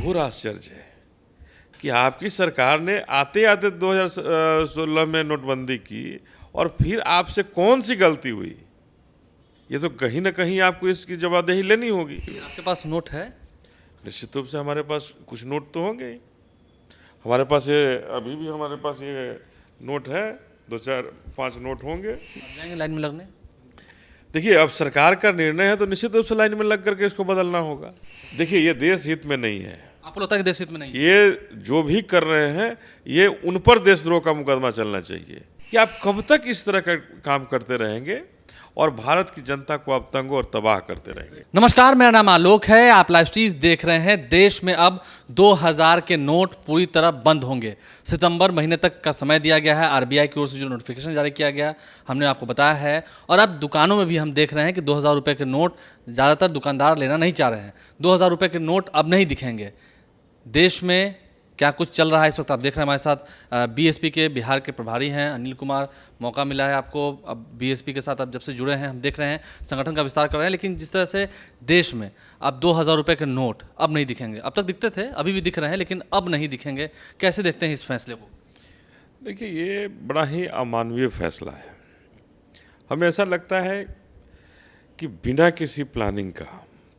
घोर आश्चर्य है कि आपकी सरकार ने आते आते 2016 में नोटबंदी की और फिर आपसे कौन सी गलती हुई। ये तो कहीं ना कहीं आपको इसकी जवाबदेही लेनी होगी। आपके पास नोट है? निश्चित रूप से हमारे पास कुछ नोट तो होंगे ही। हमारे पास ये अभी भी हमारे पास ये नोट है, 2-4-5 नोट होंगे। जाएंगे लाइन में लगने? देखिए, अब सरकार का निर्णय है तो निश्चित रूप से लाइन में लग करके इसको बदलना होगा। देखिए, ये देश हित में नहीं है। आपको लगता है कि देश हित में नहीं है? ये जो भी कर रहे हैं ये उन पर देशद्रोह का मुकदमा चलना चाहिए कि आप कब तक इस तरह का काम करते रहेंगे और भारत की जनता को आप तंग और तबाह करते रहेंगे। नमस्कार, मेरा नाम आलोक है। आप लाइव स्ट्रीम देख रहे हैं। देश में अब 2000 के नोट पूरी तरह बंद होंगे। सितंबर महीने तक का समय दिया गया है। आरबीआई की ओर से जो नोटिफिकेशन जारी किया गया हमने आपको बताया है। और अब दुकानों में भी हम देख रहे हैं कि 2000 रुपये के नोट ज़्यादातर दुकानदार लेना नहीं चाह रहे हैं। 2000 रुपये के नोट अब नहीं दिखेंगे। देश में क्या कुछ चल रहा है इस वक्त आप देख रहे हैं। हमारे साथ बीएसपी के बिहार के प्रभारी हैं अनिल कुमार। मौका मिला है आपको, अब बीएसपी के साथ आप जब से जुड़े हैं हम देख रहे हैं संगठन का विस्तार कर रहे हैं। लेकिन जिस तरह से देश में अब 2000 रुपये के नोट अब नहीं दिखेंगे, अब तक दिखते थे, अभी भी दिख रहे हैं, लेकिन अब नहीं दिखेंगे, कैसे देखते हैं इस फैसले को? देखिए, ये बड़ा ही अमानवीय फैसला है। हमें ऐसा लगता है कि बिना किसी प्लानिंग का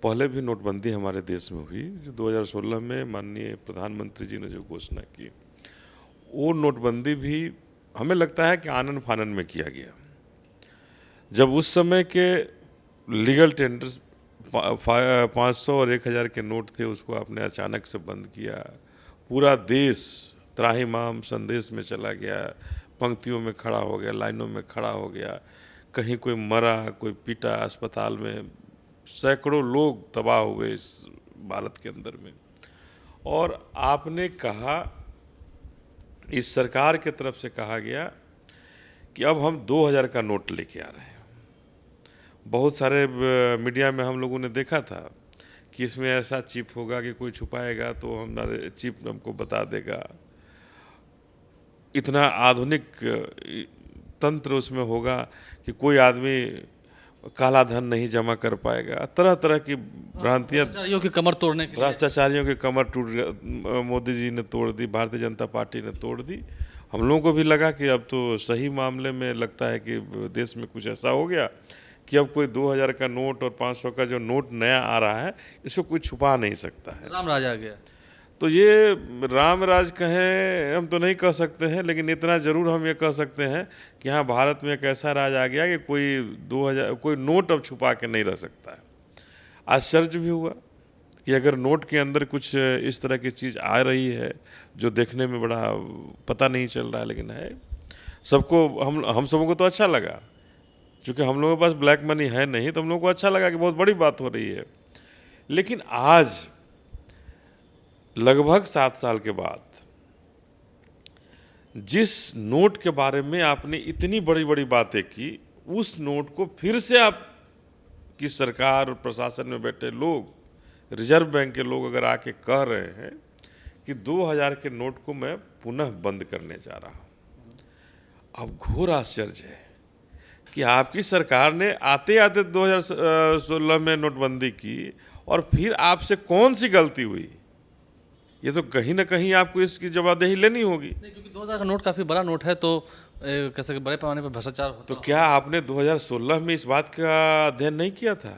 पहले भी नोटबंदी हमारे देश में हुई, जो 2016 में माननीय प्रधानमंत्री जी ने जो घोषणा की, वो नोटबंदी भी हमें लगता है कि आनन फानन में किया गया। जब उस समय के लीगल टेंडर्स 500 और 1000 के नोट थे, उसको आपने अचानक से बंद किया। पूरा देश त्राहिमाम संदेश में चला गया, पंक्तियों में खड़ा हो गया, लाइनों में खड़ा हो गया। कहीं कोई मरा, कोई पीटा, अस्पताल में सैकड़ों लोग तबाह हुए इस भारत के अंदर में। और आपने कहा, इस सरकार के तरफ से कहा गया कि अब हम 2000 का नोट लेके आ रहे हैं। बहुत सारे मीडिया में हम लोगों ने देखा था कि इसमें ऐसा चिप होगा कि कोई छुपाएगा तो हमारे चिप हमको बता देगा। इतना आधुनिक तंत्र उसमें होगा कि कोई आदमी काला धन नहीं जमा कर पाएगा। तरह तरह की भ्रांतियां, भ्रष्टाचारियों की कमर तोड़ने के लिए। भ्रष्टाचारियों की कमर टूट, मोदी जी ने तोड़ दी, भारतीय जनता पार्टी ने तोड़ दी। हम लोगों को भी लगा कि अब तो सही मामले में लगता है कि देश में कुछ ऐसा हो गया कि अब कोई 2000 का नोट और 500 का जो नोट नया आ रहा है, इसको कोई छुपा नहीं सकता है। राम राज आ गया। तो ये राम राज कहें हम तो नहीं कह सकते हैं, लेकिन इतना ज़रूर हम ये कह सकते हैं कि हाँ, भारत में एक ऐसा राज आ गया कि कोई नोट अब छुपा के नहीं रह सकता है। आश्चर्य भी हुआ कि अगर नोट के अंदर कुछ इस तरह की चीज़ आ रही है जो देखने में बड़ा पता नहीं चल रहा है, लेकिन है सबको, हम सबों को तो अच्छा लगा। चूँकि हम लोगों के पास ब्लैक मनी है नहीं, तो हम लोगों को अच्छा लगा कि बहुत बड़ी बात हो रही है। लेकिन आज लगभग 7 साल के बाद जिस नोट के बारे में आपने इतनी बड़ी बड़ी बातें की, उस नोट को फिर से आप की सरकार और प्रशासन में बैठे लोग, रिजर्व बैंक के लोग अगर आके कह रहे हैं कि 2000 के नोट को मैं पुनः बंद करने जा रहा हूं। अब घोर आश्चर्य है कि आपकी सरकार ने आते आते 2016 में नोटबंदी की और फिर आपसे कौन सी गलती हुई। ये तो कहीं ना कहीं आपको इसकी जवाबदेही लेनी होगी। नहीं, क्योंकि 2000 का नोट काफ़ी बड़ा नोट है, तो कैसे बड़े पैमाने पर भ्रष्टाचार होता। तो क्या आपने 2016 में इस बात का अध्ययन नहीं किया था?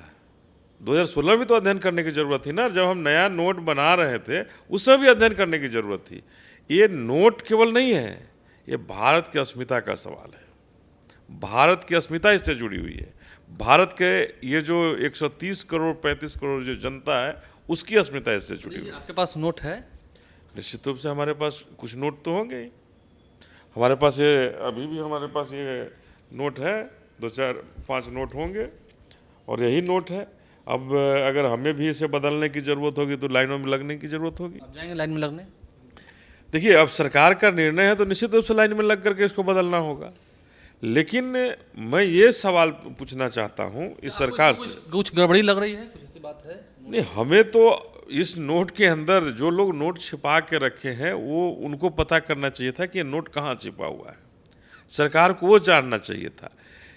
2016 में तो अध्ययन करने की ज़रूरत थी ना। जब हम नया नोट बना रहे थे उसमें भी अध्ययन करने की ज़रूरत थी। ये नोट केवल नहीं है, ये भारत की अस्मिता का सवाल है। भारत की अस्मिता इससे जुड़ी हुई है। भारत के ये जो 130 करोड़ 35 करोड़ जो जनता है, उसकी अस्मिता इससे जुड़ी हुई है। आपके पास नोट है? निश्चित रूप से हमारे पास कुछ नोट तो होंगे ही। हमारे पास ये अभी भी हमारे पास ये नोट है, 2-4-5 नोट होंगे और यही नोट है। अब अगर हमें भी इसे बदलने की ज़रूरत होगी तो लाइनों में लगने की ज़रूरत होगी। आप जाएंगे लाइन में लगने? देखिए, अब सरकार का निर्णय है तो निश्चित रूप से लाइन में लग करके इसको बदलना होगा। लेकिन मैं ये सवाल पूछना चाहता हूँ इस सरकार से, कुछ गड़बड़ी लग रही है, कुछ ऐसी बात है? नहीं, हमें तो इस नोट के अंदर जो लोग नोट छिपा के रखे हैं वो उनको पता करना चाहिए था कि ये नोट कहाँ छिपा हुआ है। सरकार को वो जानना चाहिए था।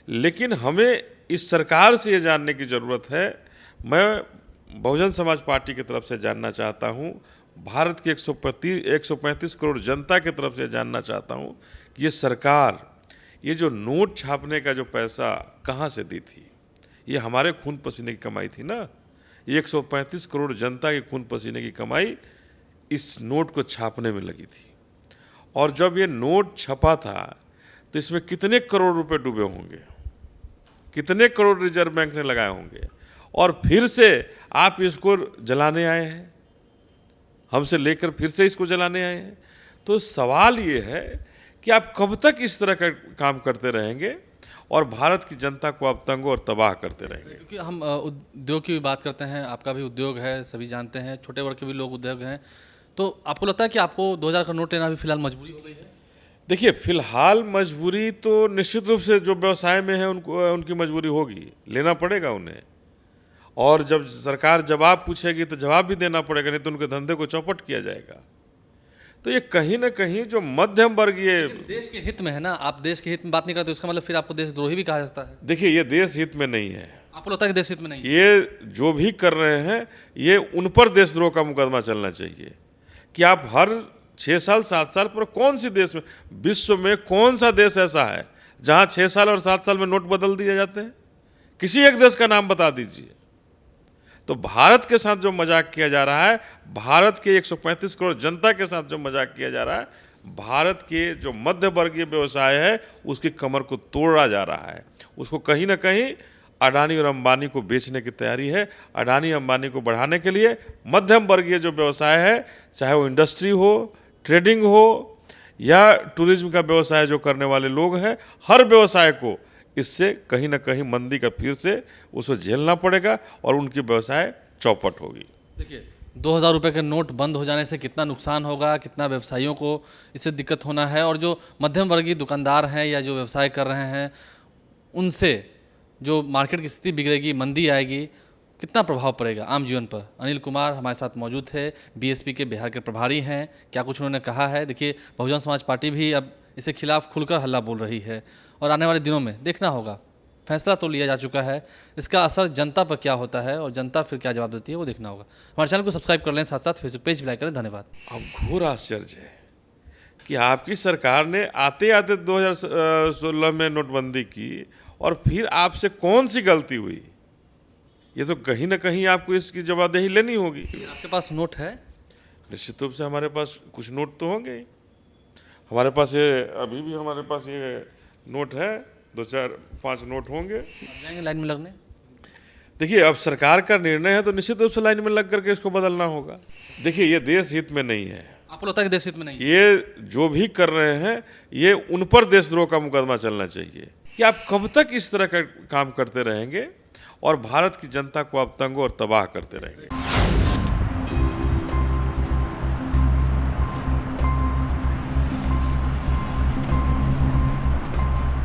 लेकिन हमें इस सरकार से ये जानने की ज़रूरत है। मैं बहुजन समाज पार्टी की तरफ से जानना चाहता हूँ, भारत की 135 करोड़ जनता की तरफ से जानना चाहता हूँ कि ये सरकार ये जो नोट छापने का जो पैसा कहाँ से दी थी। ये हमारे खून पसीने की कमाई थी ना। ये 135 करोड़ जनता के खून पसीने की कमाई इस नोट को छापने में लगी थी। और जब ये नोट छपा था तो इसमें कितने करोड़ रुपए डूबे होंगे, कितने करोड़ रिजर्व बैंक ने लगाए होंगे, और फिर से आप इसको जलाने आए हैं, हमसे लेकर फिर से इसको जलाने आए हैं। तो सवाल ये है कि आप कब तक इस तरह का काम करते रहेंगे और भारत की जनता को आप तंग और तबाह करते रहेंगे। क्योंकि हम उद्योग की भी बात करते हैं, आपका भी उद्योग है, सभी जानते हैं, छोटे वर्ग के भी लोग उद्योग हैं, तो आपको लगता है कि आपको 2000 का नोट लेना भी फिलहाल मजबूरी हो गई है? देखिए, फिलहाल मजबूरी तो निश्चित रूप से जो व्यवसाय में है उनकी मजबूरी होगी, लेना पड़ेगा उन्हें। और जब सरकार जवाब पूछेगी तो जवाब भी देना पड़ेगा, नहीं तो उनके धंधे को चौपट किया जाएगा। तो ये कहीं ना कहीं जो मध्यम वर्गीय, देश के हित में है ना, आप देश के हित में बात नहीं करते, उसका मतलब फिर आपको देशद्रोही भी कहा जाता है। देखिए ये देश हित में नहीं है। आपको लगता है कि देश हित में नहीं है? ये जो भी कर रहे हैं ये उन पर देशद्रोह का मुकदमा चलना चाहिए कि आप हर 6 साल 7 साल पर कौन सी देश में, विश्व में कौन सा देश ऐसा है जहां 6 साल और 7 साल में नोट बदल दिए जाते हैं? किसी एक देश का नाम बता दीजिए। तो भारत के साथ जो मजाक किया जा रहा है, भारत के 135 करोड़ जनता के साथ जो मजाक किया जा रहा है, भारत के जो मध्य वर्गीय व्यवसाय है उसकी कमर को तोड़ा जा रहा है। उसको कहीं ना कहीं अडानी और अंबानी को बेचने की तैयारी है। अडानी अंबानी को बढ़ाने के लिए मध्यम वर्गीय जो व्यवसाय है, चाहे वो इंडस्ट्री हो, ट्रेडिंग हो या टूरिज्म का व्यवसाय जो करने वाले लोग हैं, हर व्यवसाय को इससे कहीं ना कहीं मंदी का फिर से उसको झेलना पड़ेगा और उनकी व्यवसाय चौपट होगी। देखिए, 2000 रुपये के नोट बंद हो जाने से कितना नुकसान होगा, कितना व्यवसायियों को इससे दिक्कत होना है, और जो मध्यम वर्गीय दुकानदार हैं या जो व्यवसाय कर रहे हैं उनसे जो मार्केट की स्थिति बिगड़ेगी, मंदी आएगी, कितना प्रभाव पड़ेगा आम जीवन पर। अनिल कुमार हमारे साथ मौजूद थे, बीएसपी के बिहार के प्रभारी हैं। क्या कुछ उन्होंने कहा है, देखिए बहुजन समाज पार्टी भी अब इसके खिलाफ खुलकर हल्ला बोल रही है, और आने वाले दिनों में देखना होगा। फैसला तो लिया जा चुका है, इसका असर जनता पर क्या होता है और जनता फिर क्या जवाब देती है वो देखना होगा। हमारे चैनल को सब्सक्राइब कर लें, साथ साथ फेसबुक पेज भी लाइक करें। धन्यवाद। अब घोर आश्चर्य है कि आपकी सरकार ने आते आते 2016 में नोटबंदी की और फिर आपसे कौन सी गलती हुई। ये तो कहीं ना कहीं आपको इसकी जवाबदेही लेनी होगी। आपके पास नोट है? निश्चित रूप से हमारे पास कुछ नोट तो होंगे। हमारे पास ये अभी भी हमारे पास ये नोट है, 2-4-5 नोट होंगे। जाएंगे लाइन में लगने? देखिए, अब सरकार का निर्णय है तो निश्चित रूप से लाइन में लग करके इसको बदलना होगा। देखिए, ये देश हित में नहीं है। आपको लगता है कि देश हित में नहीं है? ये जो भी कर रहे हैं ये उन पर देशद्रोह का मुकदमा चलना चाहिए कि आप कब तक इस तरह का काम करते रहेंगे और भारत की जनता को आप तंग और तबाह करते रहेंगे।